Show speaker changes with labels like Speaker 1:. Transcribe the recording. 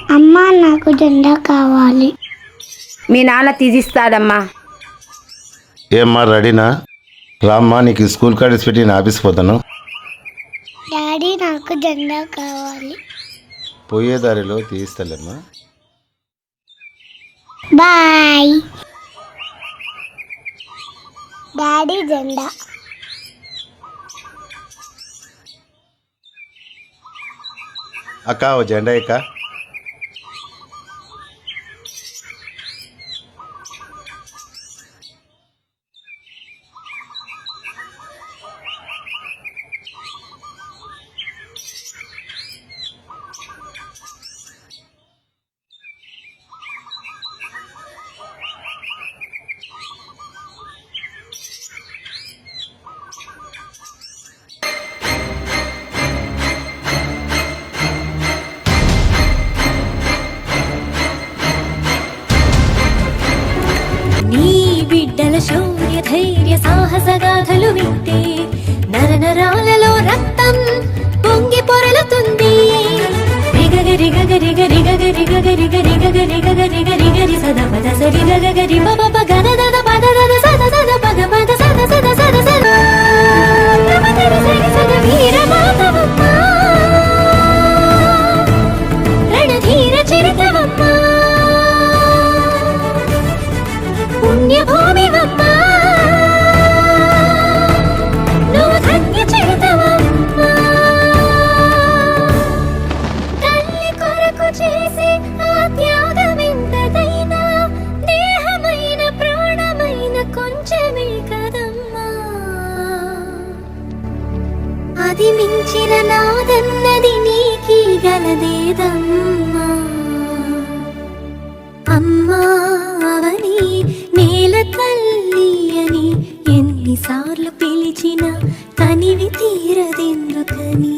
Speaker 1: అమ్మా నాకు జెండా కావాలి.
Speaker 2: మీ నాన్న తీసిస్తాడమ్మా.
Speaker 3: ఏమ్మా రెడీనా? రామ్మా, నీకు స్కూల్ కార్డు పెట్టి నేను ఆఫీస్ పోతాను.
Speaker 1: డాడీ నాకు జెండా కావాలి.
Speaker 3: పోయే దారిలో తీయిస్తలేమ్మా.
Speaker 1: బాయ్. డాడీ జెండా.
Speaker 3: అక్క ఓ జెండా ఎక్క.
Speaker 4: బిడ్డల శౌర్య ధైర్య సాహసగాథలు వింటే నరనరాలలో రక్తం పొంగి పొరలుతుంది. రిగగరి గగరి గరి గగరి గగరి గరి గగరి గగరి గరి గరి సద పద సరి గగరి పద గద దద పద దద సద సద పద పద సద సద సద సద నమదరి సరి సద వీర మాతవమ్మ రణధీర చరితవమ్మ పుణ్యభూమివమ్మ నువ్వు ధన్య చరితవమ్మ. తల్లి కొరకు చేసే ఆ త్యాగమెంతదైనా దేహమైన ప్రాణమైన కొంచెమే కదమ్మా. అది మించిన నాదన్నది నీకీ గలదేదమ్మా. అమ్మా అవని నేల తల్లి అని ఎన్నిసార్లు పిలిచినా తనివి తీరదెందుకని.